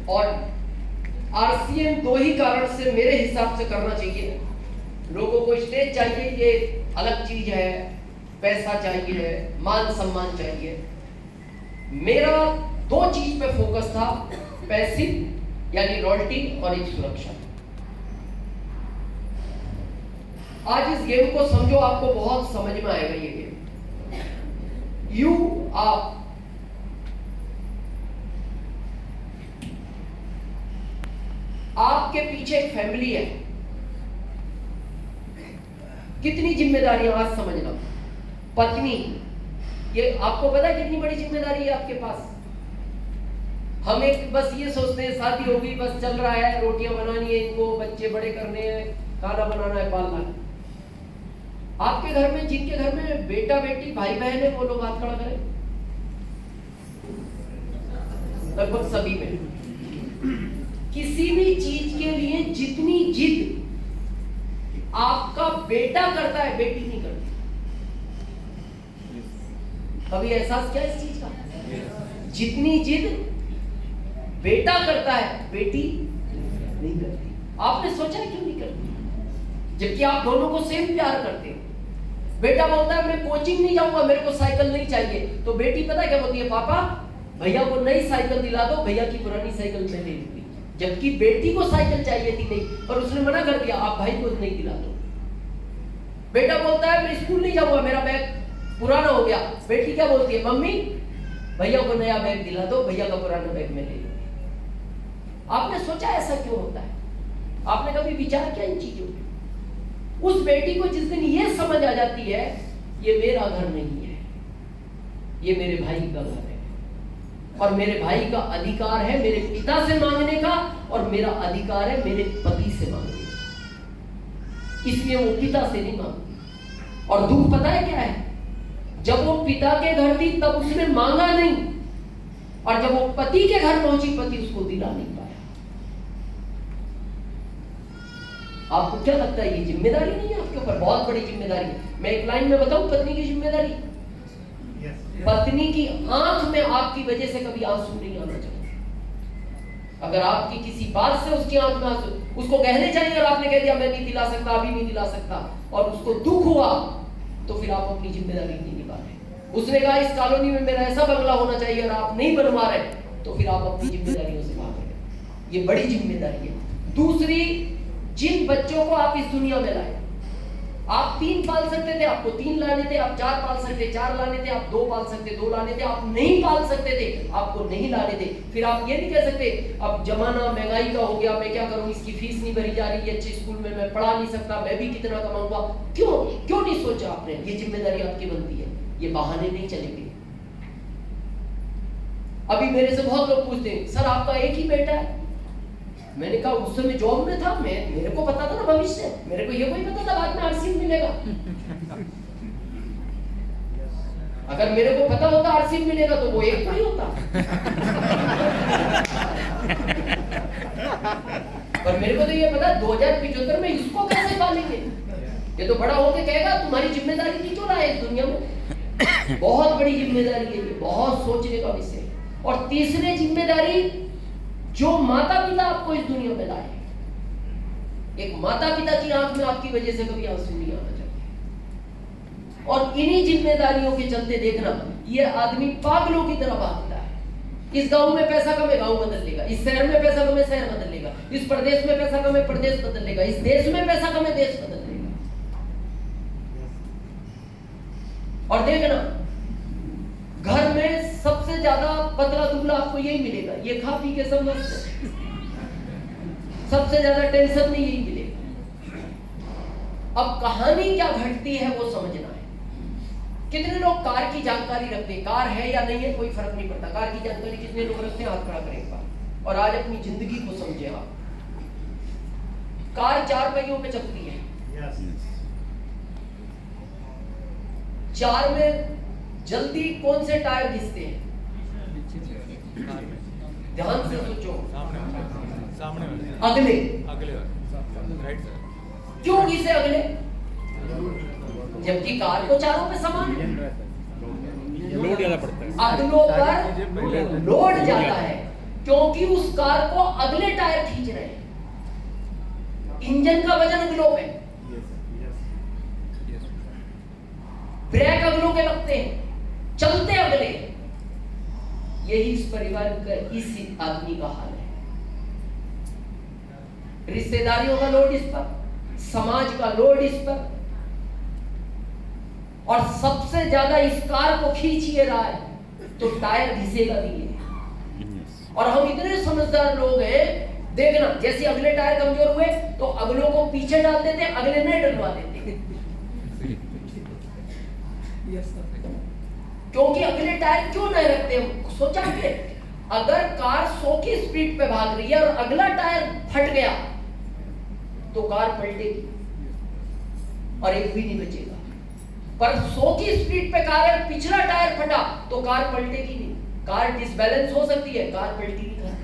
और आरसीएम दो ही कारण से मेरे हिसाब से करना चाहिए। लोगों को स्टेज चाहिए, ये अलग चीज है, पैसा चाहिए, मान सम्मान चाहिए। मेरा दो चीज पे फोकस था, पैसिव यानी रॉयल्टी और एक सुरक्षा। आज इस गेम को समझो, आपको बहुत समझ में आएगा ये गेम। आपके पीछे एक फैमिली है, कितनी जिम्मेदारियां आज समझना। पत्नी, ये आपको पता है कितनी बड़ी जिम्मेदारी है आपके पास। हम एक बस ये सोचते हैं शादी होगी, बस चल रहा है, रोटियां बनानी है इनको, बच्चे बड़े करने हैं, खाना बनाना है, पालना है। आपके घर में, जिनके घर में बेटा बेटी भाई बहन है, वो लोग हाथ खड़ा करें। लगभग सभी में किसी भी चीज के लिए जितनी जिद आपका बेटा करता है, बेटी नहीं करती। कभी एहसास क्या इस चीज का? जितनी जिद बेटा करता है, बेटी नहीं करती। आपने सोचा है क्यों नहीं करती? जबकि आप दोनों को सेम प्यार करते हो। बेटा बोलता है मैं कोचिंग नहीं जाऊंगा, मेरे को साइकिल नहीं चाहिए, तो बेटी पता क्या बोलती है, पापा भैया को नई साइकिल दिला दो, भैया की पुरानी साइकिल मैं ले लूंगी। जबकि बेटी को साइकिल चाहिए थी नहीं, पर उसने मना कर दिया, आप भाई को नहीं दिला दो। बेटा बोलता है मैं स्कूल नहीं जाऊंगा, मेरा बैग पुराना हो गया। बेटी क्या बोलती है, मम्मी भैया को नया बैग दिला दो, भैया का पुराना बैग मैं ले लूंगी। आपने सोचा ऐसा क्यों होता है? आपने कभी विचार किया इन चीजों पे? उस बेटी को जिस दिन ये समझ आ जाती है, ये मेरा घर नहीं है, ये मेरे भाई का घर है, और मेरे भाई का अधिकार है मेरे पिता से मांगने का, और मेरा अधिकार है मेरे पति से मांगने का, इसलिए वो पिता से नहीं मांगती। और दुख पता है क्या है? जब वो पिता के घर थी तब उसने मांगा नहीं, और जब वो पति के घर पहुंची, पति उसको दिला नहीं पाया। आपको क्या लगता है ये जिम्मेदारी नहीं है आपके ऊपर? बहुत बड़ी जिम्मेदारी है। मैं एक लाइन में बताऊं पत्नी की जिम्मेदारी। पत्नी की आंख में आपकी वजह से कभी आंसू नहीं आना चाहिए। अगर आपकी किसी बात से उसकी आंख में आंसू, उसको कहने चाहिए, और आपने कह दिया मैं नहीं दिला सकता, अभी नहीं दिला सकता, और उसको दुख हुआ, तो फिर आप अपनी जिम्मेदारी नहीं निभा रहे। उसने कहा इस कॉलोनी में मेरा ऐसा बंगला होना चाहिए, और आप नहीं बनवा रहे, तो फिर आप अपनी जिम्मेदारियों से भाग रहे। ये बड़ी जिम्मेदारी है। दूसरी, जिन बच्चों को आप इस दुनिया में लाए, आप 3 पाल सकते थे, आपको 3 लाने थे, आप 4 पाल सकते, 4 लाने थे, आप 2 पाल सकते, 2 लाने थे, आप नहीं पाल सकते थे, आपको नहीं लाने थे। फिर आप ये नहीं कह सकते अब जमाना महंगाई का हो गया, मैं क्या करूं, इसकी फीस नहीं भरी जा रही है, अच्छे स्कूल में मैं पढ़ा नहीं सकता, मैं भी कितना कमाऊंगा। क्यों नहीं सोचा आपने? ये जिम्मेदारी आपकी बनती है, ये बहाने नहीं चलेंगे। अभी मेरे से बहुत लोग पूछते हैं, सर आपका एक ही बेटा है? मैंने कहा उस समय जॉब में था, मेरे को पता था ना भविष्य, मेरे को ये कोई पता था बाद में आरसीएम मिलेगा। अगर मेरे को पता होता आरसीएम मिलेगा तो वो एक कोई होता। पर मेरे को तो ये पता 2075 में इसको कैसे पालेंगे। ये तो बड़ा होके कहेगा तुम्हारी जिम्मेदारी थी क्यों लाए इस दुनिया में। बहुत बड़ी जिम्मेदारी है ये, बहुत सोचने का विषय। और तीसरी जिम्मेदारी, जो माता पिता आपको इस दुनिया में लाए, एक माता पिता की आंख में आपकी वजह से कभी आंसू नहीं आना चाहिए। और इन्हीं जिम्मेदारियों के चलते देखना, ये आदमी पागलों की तरह भागता है। इस गांव में पैसा कमे, गांव बदल लेगा, इस शहर में पैसा कमे, शहर बदल लेगा, इस प्रदेश में पैसा कमे, प्रदेश बदल लेगा, इस देश में पैसा कमे, देश बदल लेगा। और देखना, घर में सबसे ज्यादा पतला दुबला आपको यही मिलेगा, ये खा पी के सब मस्त है, सबसे ज्यादा टेंशन नहीं यही मिलेगा। अब कहानी क्या घटती है वो समझना है। कितने लोग कार की जानकारी रखते हैं? कार है या नहीं है कोई फर्क नहीं पड़ता, कार की जानकारी कितने लोग रखते हैं? हाथ खड़ा करें एक बार। और आज अपनी जिंदगी को समझे आप। कार 4 पहियों पे चलती है, 4 में जल्दी कौन से टायर घिसते हैं? ध्यान से सोचो, अगले क्यों घिसे अगले? जबकि कार को चारों पे समान है। लोड ज्यादा पड़ता है, अगलों पर लोड ज्यादा है, क्योंकि उस कार को अगले टायर खींच रहे हैं। इंजन का वजन अगलों पे, ब्रेक अगलों के लगते हैं, चलते अगले। यही इस परिवार का, इस आदमी का हाल है। रिश्तेदारियों का लोड इस पर, समाज का लोड इस पर, और सबसे ज्यादा इस कार को खींच ये रहा है तो टायर घिसेगा भी ये। और हम इतने समझदार लोग हैं, देखना जैसे अगले टायर कमजोर हुए तो अगलों को पीछे डाल देते, अगले नहीं डलवा देते, क्योंकि अगले टायर क्यों नहीं रखते। सोचा कि अगर कार 100 की स्पीड पे भाग रही है और अगला टायर फट गया तो कार पलटेगी और एक भी नहीं बचेगा। पर 100 की स्पीड पे कार है, पिछला टायर फटा तो कार पलटेगी नहीं, कार डिसबैलेंस हो सकती है, कार पलटेगी नहीं।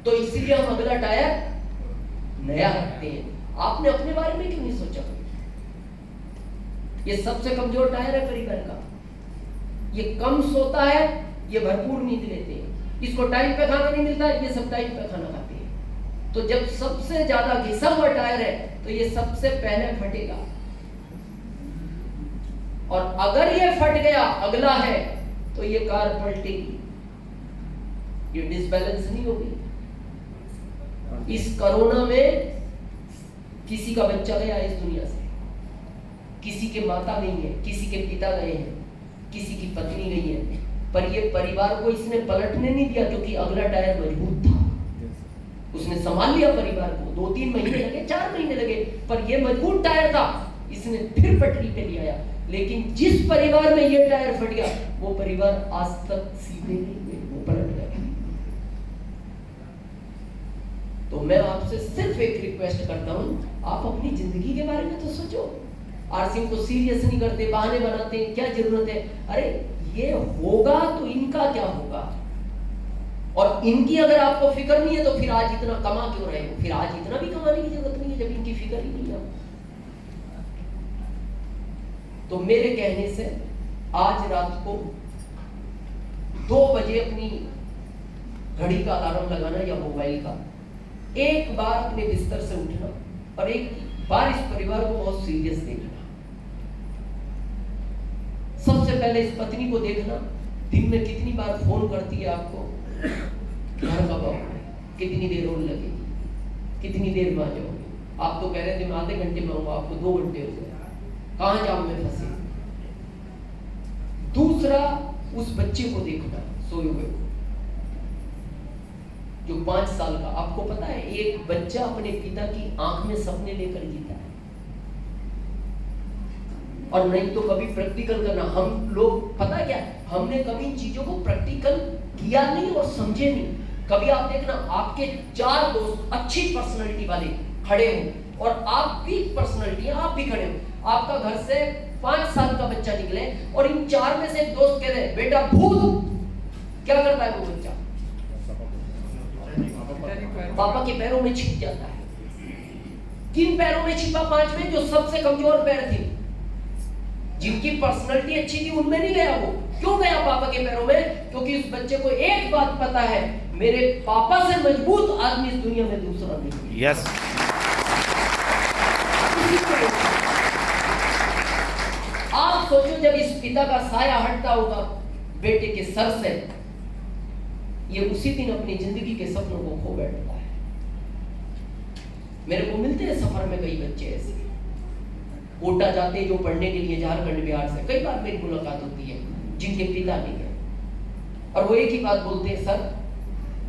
तो इसलिए हम अगला टायर नया रखते हैं। आपने अपने बारे में क्यों नहीं सोचा? ये सबसे कमजोर टायर है परिवार का, ये कम सोता है, ये भरपूर नींद लेते हैं, इसको टाइम पे खाना नहीं मिलता, ये सब टाइम पे खाना खाते हैं। तो जब सबसे ज्यादा घिसा हुआ टायर है तो ये सबसे पहले फटेगा, और अगर ये फट गया, अगला है, तो ये कार पलटेगी, ये डिसबैलेंस नहीं होगी। इस कोरोना में किसी का बच्चा गया इस दुनिया से, किसी के माता गई है, किसी के पिता गए हैं, किसी की पत्नी गई है, पर ये परिवार को इसने पलटने नहीं दिया, क्योंकि अगला टायर मजबूत था। उसने संभाल लिया परिवार को, 2-3 महीने लगे, 4 महीने लगे, पर ये मजबूत टायर था, इसने फिर पटरी पे ले आया। लेकिन जिस परिवार में ये टायर फट गया, वो परिवार आज तक सीधे नहीं हुए, वो पलट गए। तो मैं आपसे सिर्फ एक रिक्वेस्ट करता हूं, आप अपनी जिंदगी के बारे में तो सोचो। आरसी को सीरियस नहीं करते, बहाने बनाते हैं, क्या जरूरत है? अरे ये होगा तो इनका क्या होगा? और इनकी अगर आपको फिक्र नहीं है तो फिर आज इतना कमा क्यों रहे हो? फिर आज इतना भी कमाने की जरूरत नहीं है जब इनकी फिक्र ही नहीं है। तो मेरे कहने से आज रात को 2 बजे अपनी घड़ी का अलार्म लगाना या मोबाइल का, एक बार अपने बिस्तर से उठना और एक बार इस परिवार को बहुत सीरियस देखना। सबसे पहले इस पत्नी को देखना, दिन में कितनी बार फोन करती है आपको, घर कब आओगे, कितनी देर और लगेगी, कितनी देर में आ जाओगे। आप तो कह रहे थे मैं आधे घंटे में आऊंगा, आपको 2 घंटे हो गए, कहां जाम में फंसे। दूसरा, उस बच्चे को देखना सोए हुए को, जो 5 साल का। आपको पता है एक बच्चा अपने पिता की आंख में सपने लेकर जीता है, और नहीं तो कभी प्रैक्टिकल करना। हम लोग पता क्या है, हमने कभी इन चीजों को प्रैक्टिकल किया नहीं और समझे नहीं। कभी आप देखना आपके 4 दोस्त अच्छी पर्सनालिटी वाले खड़े हो और आप भी पर्सनालिटी, आप भी खड़े हो, आपका घर से 5 साल का बच्चा निकले और इन 4 में से एक दोस्त कह रहे बेटा भूत, क्या करता है वो बच्चा? पापा के पैरों में छिप जाता है। किन पैरों में छिपा? 5 में, जो सबसे कमजोर पैर थे, जिनकी पर्सनालिटी अच्छी थी, उनमें नहीं गया वो। क्यों गया पापा के पैरों में? क्योंकि उस बच्चे को एक बात पता है, मेरे पापा से मजबूत आदमी इस दुनिया में दूसरा नहीं। यस। आप सोचो जब इस पिता का साया हटता होगा बेटे के सर से, ये उसी दिन अपनी जिंदगी के सपनों को खो बैठता है। मेरे को मिलते हैं सफर में कई बच्चे ऐसे, कोटा जाते हैं जो पढ़ने के लिए, झारखंड बिहार से, कई बार मेरी मुलाकात होती है, जिनके पिता नहीं है, और वो एक ही बात बोलते हैं, सर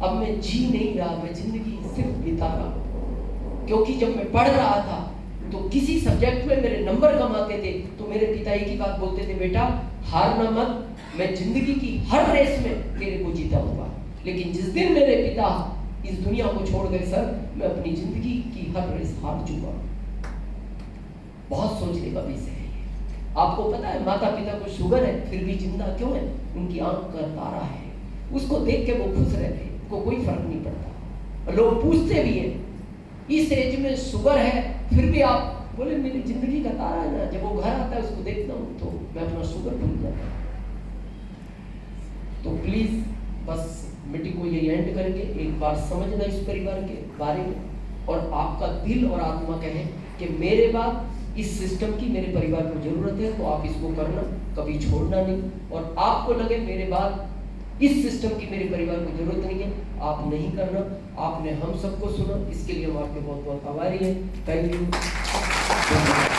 अब मैं जी नहीं रहा, मैं जिंदगी सिर्फ बिता रहा हूं। क्योंकि जब मैं पढ़ रहा था तो किसी सब्जेक्ट में मेरे नंबर कम आते थे, तो मेरे पिता एक ही बात बोलते थे, बेटा हारना मत, मैं जिंदगी की हर रेस में तेरे को जीताऊंगा। लेकिन जिस दिन मेरे पिता इस दुनिया को छोड़ गए सर, मैं अपनी जिंदगी की हर रेस हार चुका। बहुत सोचने का विषय है। आपको पता है माता पिता को शुगर है फिर भी जिंदा क्यों है? उनकी आंख का तारा है, उसको देख के वो खुश रहते हैं, उनको कोई फर्क नहीं पड़ता। लोग पूछते भी हैं इस एज में शुगर है फिर भी आप बोले मेरी जिंदगी का तारा है ना। जब वो घर आता है उसको देखता हूँ तो मैं अपना शुगर भूल जाता हूँ। तो प्लीज बस मीटिंग को यही एंड करके एक बार समझना इस परिवार के बारे में, और आपका दिल और आत्मा कहे कि मेरे बाद इस सिस्टम की मेरे परिवार को जरूरत है, तो आप इसको करना, कभी छोड़ना नहीं। और आपको लगे मेरे बाद इस सिस्टम की मेरे परिवार को जरूरत नहीं है, आप नहीं करना। आपने हम सबको सुना, इसके लिए हम आपके बहुत बहुत आभारी हैं। Thank you.